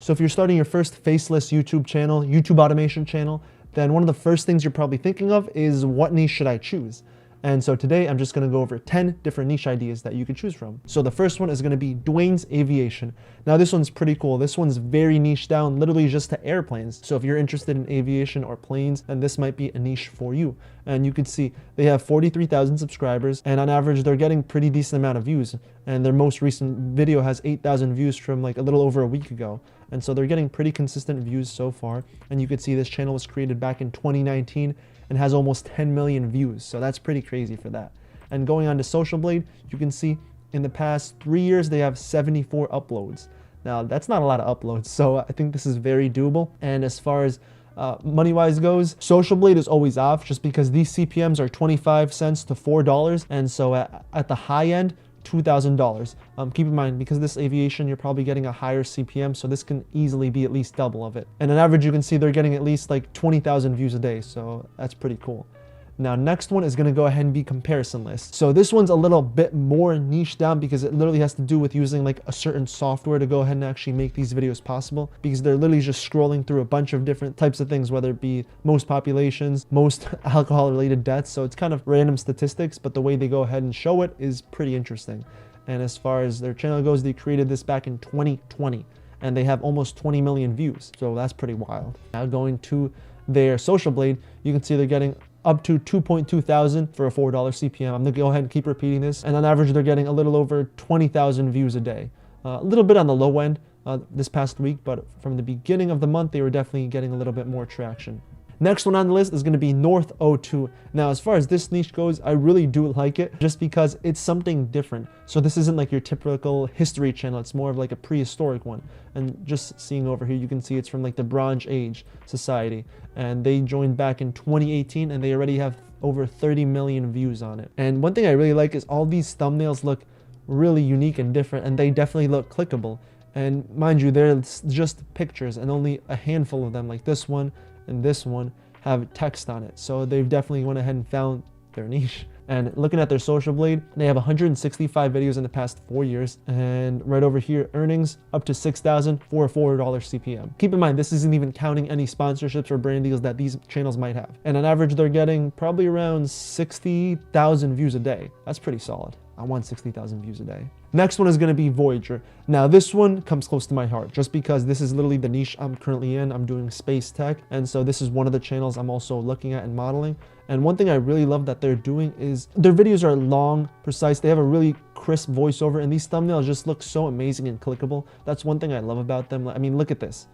So if you're starting your first faceless YouTube channel, YouTube automation channel, then one of the first things you're probably thinking of is what niche should I choose? And so today I'm just gonna go over 10 different niche ideas that you could choose from. So the first one is gonna be Dwayne's Aviation. Now this one's pretty cool. This one's very niche down, literally just to airplanes. So if you're interested in aviation or planes, then this might be a niche for you. And you can see they have 43,000 subscribers, and on average they're getting pretty decent amount of views. And their most recent video has 8,000 views from like a little over a week ago. And so they're getting pretty consistent views so far. And you can see this channel was created back in 2019 and has almost 10 million views. So that's pretty crazy for that. And going on to Social Blade, you can see in the past 3 years, they have 74 uploads. Now that's not a lot of uploads. So I think this is very doable. And as far as money-wise goes, Social Blade is always off just because these CPMs are 25 cents to $4. And so at the high end, $2,000. Keep in mind, because this aviation, you're probably getting a higher CPM, so this can easily be at least double of it. And on average, you can see they're getting at least like 20,000 views a day, so that's pretty cool. Now, next one is going to go ahead and be Comparison List. So this one's a little bit more niche down because it literally has to do with using like a certain software to go ahead and actually make these videos possible, because they're literally just scrolling through a bunch of different types of things, whether it be most populations, most alcohol related deaths. So it's kind of random statistics, but the way they go ahead and show it is pretty interesting. And as far as their channel goes, they created this back in 2020 and they have almost 20 million views. So that's pretty wild. Now going to their Social Blade, you can see they're getting up to 2.2 thousand for a $4 CPM. I'm gonna go ahead and keep repeating this. And on average, they're getting a little over 20,000 views a day. A little bit on the low end this past week, but from the beginning of the month, they were definitely getting a little bit more traction. Next one on the list is going to be North O2. Now, as far as this niche goes, I really do like it just because it's something different. So this isn't like your typical history channel. It's more of like a prehistoric one. And just seeing over here, you can see it's from like the Bronze Age society. And they joined back in 2018 and they already have over 30 million views on it. And one thing I really like is all these thumbnails look really unique and different, and they definitely look clickable. And mind you, they're just pictures, and only a handful of them, like this one and this one, have text on it. So they've definitely went ahead and found their niche. And looking at their Social Blade, they have 165 videos in the past 4 years. And right over here, earnings up to 6,000 for a $4 CPM. Keep in mind, this isn't even counting any sponsorships or brand deals that these channels might have. And on average, they're getting probably around 60,000 views a day. That's pretty solid. I want 60,000 views a day. Next one is going to be Voyager. Now this one comes close to my heart just because this is literally the niche I'm currently in. I'm doing space tech, and so this is one of the channels I'm also looking at and modeling. And one thing I really love that they're doing is their videos are long, precise. They have a really crisp voiceover, and these thumbnails just look so amazing and clickable. That's one thing I love about them. I mean, look at this.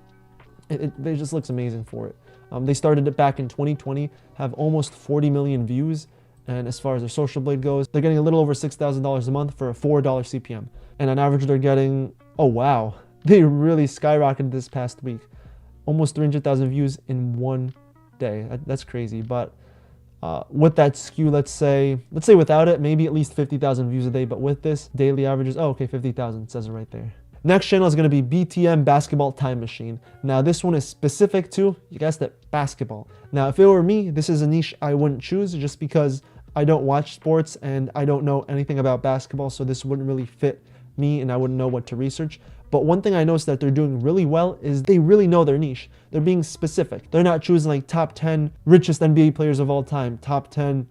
It just looks amazing for it. They started it back in 2020, have almost 40 million views. And as far as their Social Blade goes, they're getting a little over $6,000 a month for a $4 CPM. And on average, they're getting, oh wow, they really skyrocketed this past week. Almost 300,000 views in one day. That's crazy. But with that skew, let's say without it, maybe at least 50,000 views a day. But with this, daily averages, oh, okay, 50,000, says it right there. Next channel is going to be BTM Basketball Time Machine. Now this one is specific to, you guessed it, basketball. Now if it were me, this is a niche I wouldn't choose just because I don't watch sports and I don't know anything about basketball, so this wouldn't really fit me and I wouldn't know what to research. But one thing I noticed that they're doing really well is they really know their niche. They're being specific. They're not choosing like top 10 richest NBA players of all time, top 10,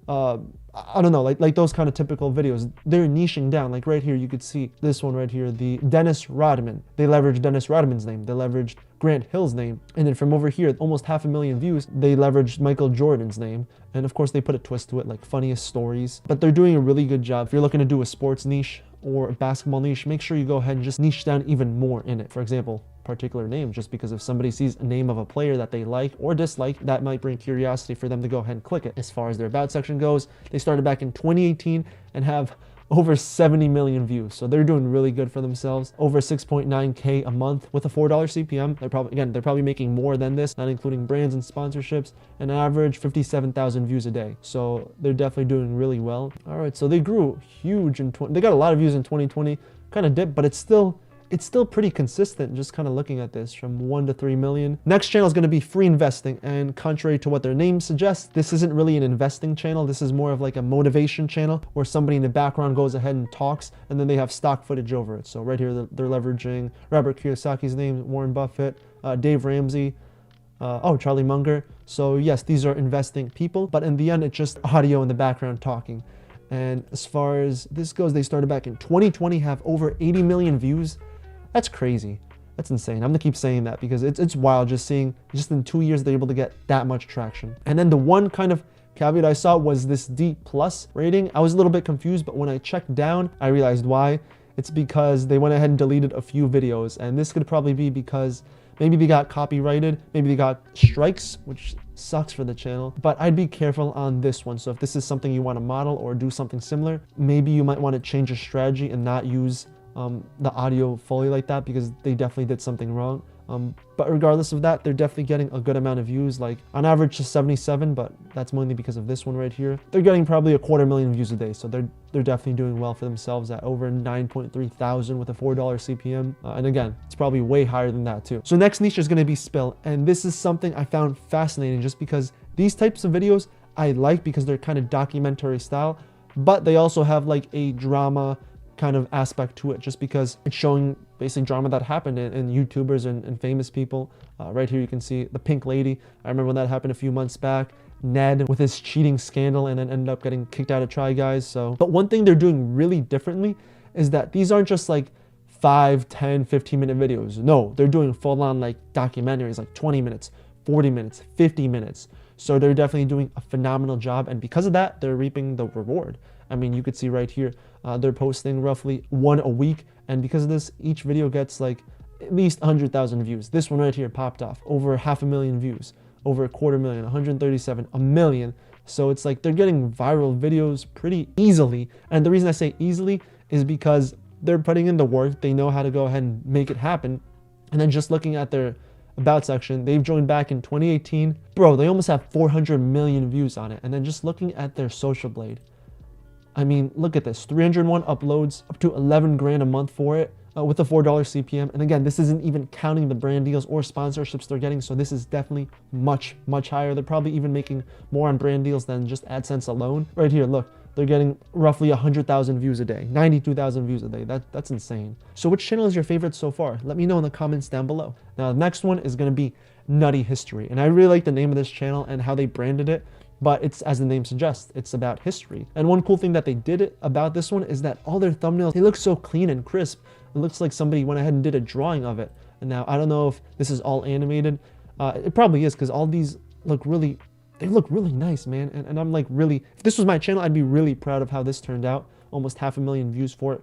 I don't know, like those kind of typical videos. They're niching down. Like right here, you could see this one right here, the Dennis Rodman. They leveraged Dennis Rodman's name. They leveraged Grant Hill's name. And then from over here, almost 500,000 views, they leveraged Michael Jordan's name. And of course, they put a twist to it, like funniest stories. But they're doing a really good job. If you're looking to do a sports niche or a basketball niche, make sure you go ahead and just niche down even more in it. For example, particular name, just because if somebody sees a name of a player that they like or dislike, that might bring curiosity for them to go ahead and click it. As far as their about section goes, they started back in 2018 and have over 70 million views. So they're doing really good for themselves. Over 6.9K a month with a $4 CPM. They're probably making more than this, not including brands and sponsorships, and an average 57,000 views a day. So they're definitely doing really well. All right, so they grew huge they got a lot of views in 2020, kind of dipped, but it's still it's still pretty consistent just kind of looking at this from 1 to 3 million. Next channel is going to be free investing, and contrary to what their name suggests, this isn't really an investing channel. This is more of like a motivation channel where somebody in the background goes ahead and talks, and then they have stock footage over it. So right here they're leveraging Robert Kiyosaki's name, Warren Buffett, Dave Ramsey, Charlie Munger. So yes, these are investing people, but in the end it's just audio in the background talking. And as far as this goes, they started back in 2020, have over 80 million views. That's crazy. That's insane. I'm gonna keep saying that because it's wild just seeing just in 2 years they're able to get that much traction. And then the one kind of caveat I saw was this D+ rating. I was a little bit confused, but when I checked down, I realized why. It's because they went ahead and deleted a few videos, and this could probably be because maybe they got copyrighted, maybe they got strikes, which sucks for the channel. But I'd be careful on this one. So if this is something you want to model or do something similar, maybe you might want to change your strategy and not use the audio fully like that, because they definitely did something wrong. But regardless of that, they're definitely getting a good amount of views, like on average just 77, but that's mainly because of this one right here. They're getting probably 250,000 views a day, so they're definitely doing well for themselves at over 9.3 thousand with a $4 CPM. And again, it's probably way higher than that too. So next niche is going to be spill, and this is something I found fascinating just because these types of videos I like because they're kind of documentary style, but they also have like a drama kind of aspect to it, just because it's showing basically drama that happened in YouTubers and famous people. Right here you can see the pink lady. I remember when that happened a few months back. Ned with his cheating scandal and then ended up getting kicked out of Try Guys. So, but one thing they're doing really differently is that these aren't just like 5, 10, 15-minute videos. No, they're doing full-on like documentaries, like 20 minutes, 40 minutes, 50 minutes. So they're definitely doing a phenomenal job, and because of that, they're reaping the reward. I mean, you could see right here, they're posting roughly 1 a week, and because of this, each video gets like at least 100,000 views. This one right here popped off, over 500,000 views, over 250,000, 137, a million. So it's like they're getting viral videos pretty easily, and the reason I say easily is because they're putting in the work. They know how to go ahead and make it happen. And then just looking at their about section, they've joined back in 2018. Bro, they almost have 400 million views on it. And then just looking at their social blade, I mean, look at this, 301 uploads, up to 11 grand a month for it, with a $4 CPM. And again, this isn't even counting the brand deals or sponsorships they're getting. So this is definitely much, much higher. They're probably even making more on brand deals than just AdSense alone. Right here, look, they're getting roughly 100,000 views a day, 92,000 views a day. That's insane. So which channel is your favorite so far? Let me know in the comments down below. Now, the next one is gonna be Nutty History. And I really like the name of this channel and how they branded it. But it's, as the name suggests, it's about history. And one cool thing that they did about this one is that all their thumbnails, they look so clean and crisp. It looks like somebody went ahead and did a drawing of it. And now, I don't know if this is all animated. It probably is, because all these look really, they look really nice, man. And I'm like really, if this was my channel, I'd be really proud of how this turned out. Almost 500,000 views for it.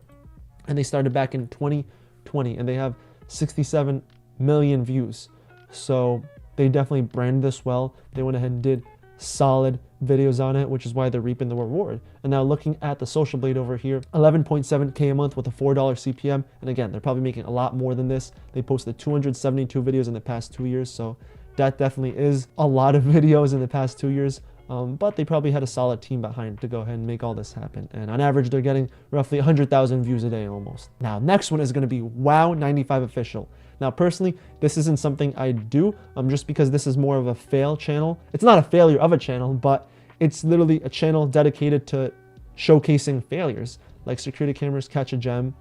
And they started back in 2020, and they have 67 million views. So they definitely branded this well. They went ahead and did solid videos on it, which is why they're reaping the reward. And now looking at the social blade over here, 11.7K a month with a $4 CPM. And again, they're probably making a lot more than this. They posted 272 videos in the past 2 years. So that definitely is a lot of videos in the past 2 years. But they probably had a solid team behind to go ahead and make all this happen. And on average, they're getting roughly 100,000 views a day almost. Now, next one is going to be Wow95 Official. Now, personally, this isn't something I do, just because this is more of a fail channel. It's not a failure of a channel, but it's literally a channel dedicated to showcasing failures, like security cameras catch a gem,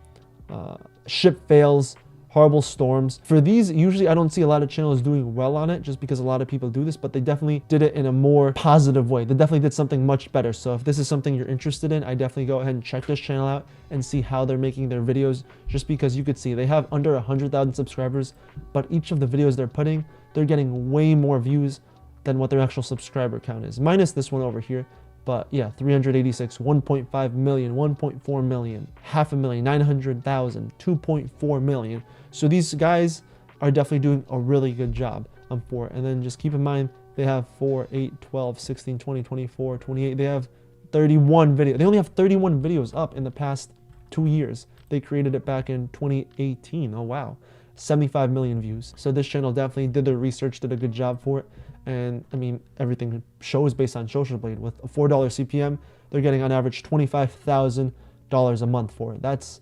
ship fails, horrible storms. For these, usually I don't see a lot of channels doing well on it, just because a lot of people do this, but they definitely did it in a more positive way. They definitely did something much better. So if this is something you're interested in, I definitely go ahead and check this channel out and see how they're making their videos, just because you could see they have under 100,000 subscribers, but each of the videos they're putting, they're getting way more views than what their actual subscriber count is, minus this one over here. But yeah, 386, 1.5 million, 1.4 million, 500,000, 900,000, 2.4 million. So these guys are definitely doing a really good job for it. And then just keep in mind, they have 4, 8, 12, 16, 20, 24, 28. They have 31 videos. They only have 31 videos up in the past 2 years. They created it back in 2018. Oh, wow. 75 million views. So this channel definitely did their research, did a good job for it. And I mean, everything shows based on Social Blade. With a $4 CPM, they're getting on average $25,000 a month for it. That's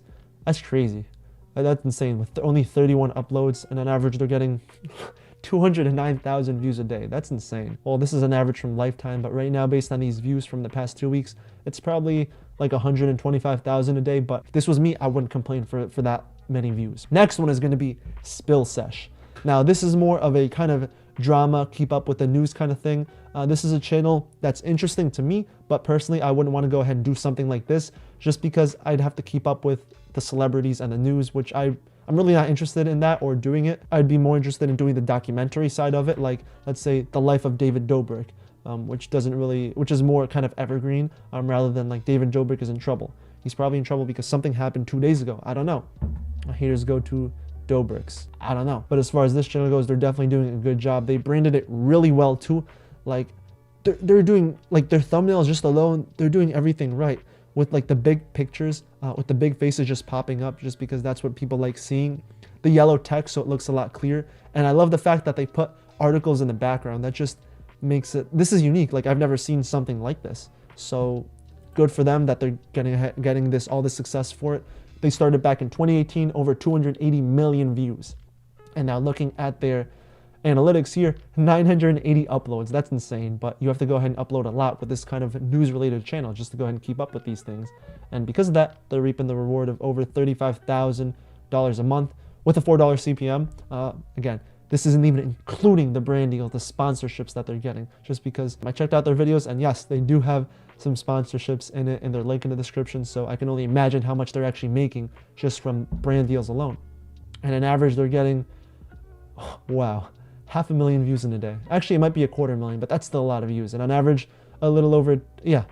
crazy. That's insane. With only 31 uploads, and on average, they're getting 209,000 views a day. That's insane. Well, this is an average from Lifetime, but right now, based on these views from the past 2 weeks, it's probably like 125,000 a day. But if this was me, I wouldn't complain for that many views. Next one is going to be Spill Sesh. Now, this is more of a kind of drama, keep up with the news kind of thing. This is a channel that's interesting to me, but personally, I wouldn't want to go ahead and do something like this just because I'd have to keep up with the celebrities and the news, which I'm really not interested in that or doing it. I'd be more interested in doing the documentary side of it, like let's say the life of David Dobrik, which is more kind of evergreen, rather than like David Dobrik is in trouble. He's probably in trouble because something happened 2 days ago. I don't know. Haters go to Dobrik's. I don't know. But as far as this channel goes, they're definitely doing a good job. They branded it really well too. Like they're doing, like, their thumbnails just alone, they're doing everything right. With like the big pictures, with the big faces just popping up, just because that's what people like seeing. The yellow text, so it looks a lot clearer. And I love the fact that they put articles in the background. That just makes it, this is unique. Like, I've never seen something like this. So good for them that they're getting all this success for it. They started back in 2018, over 280 million views. And now looking at their analytics here, 980 uploads. That's insane, but you have to go ahead and upload a lot with this kind of news-related channel just to go ahead and keep up with these things. And because of that, they're reaping the reward of over $35,000 a month with a $4 CPM. Again, this isn't even including the brand deals, the sponsorships that they're getting, just because I checked out their videos, and yes, they do have some sponsorships in it, and their link in the description, so I can only imagine how much they're actually making just from brand deals alone. And on average, they're getting, wow, 500,000 views in a day. Actually, it might be 250,000, but that's still a lot of views. And on average, a little over,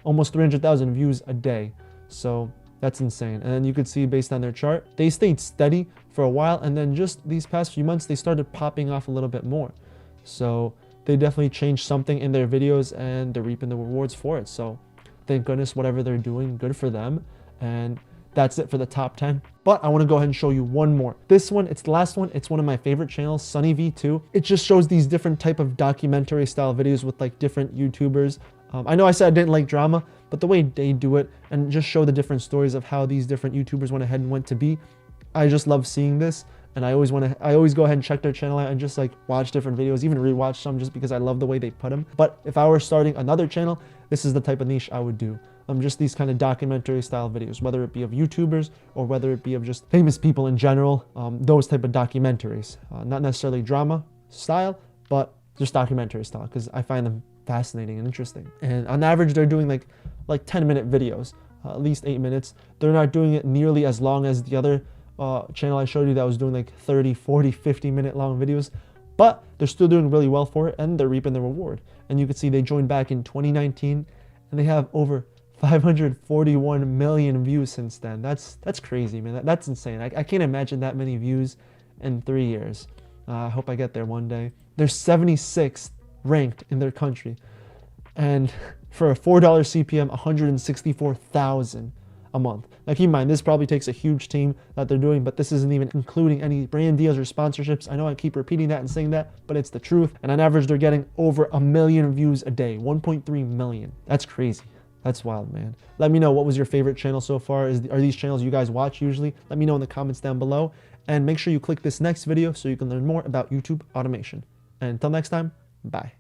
almost 300,000 views a day. So that's insane. And then you could see based on their chart, they stayed steady for a while. And then just these past few months, they started popping off a little bit more. So they definitely changed something in their videos, and they're reaping the rewards for it. So thank goodness, whatever they're doing, good for them. And that's it for the top 10. But I want to go ahead and show you one more. This one, it's the last one. It's one of my favorite channels, Sunny V2. It just shows these different type of documentary style videos with like different YouTubers. I know I said I didn't like drama, but the way they do it and just show the different stories of how these different YouTubers went ahead and went to be, I just love seeing this. And I always go ahead and check their channel out and just like watch different videos, even rewatch some, just because I love the way they put them. But if I were starting another channel, this is the type of niche I would do. Just these kind of documentary style videos, whether it be of YouTubers or whether it be of just famous people in general, those type of documentaries, not necessarily drama style, but just documentary style, because I find them fascinating and interesting. And on average, they're doing like 10-minute videos, at least 8 minutes. They're not doing it nearly as long as the other channel I showed you that was doing like 30, 40, 50-minute long videos, but they're still doing really well for it, and they're reaping the reward. And you can see they joined back in 2019, and they have over 541 million views since then. That's crazy, man. That's insane. I can't imagine that many views in 3 years. I hope I get there one day. They're 76th ranked in their country, and for a $4 CPM, 164,000 a month. Now keep in mind, this probably takes a huge team that they're doing, but this isn't even including any brand deals or sponsorships. I know I keep repeating that and saying that, but it's the truth. And on average, they're getting over 1 million views a day, 1.3 million. That's crazy. That's wild, man. Let me know, what was your favorite channel so far? Are these channels you guys watch usually? Let me know in the comments down below. And make sure you click this next video so you can learn more about YouTube automation. And until next time, bye.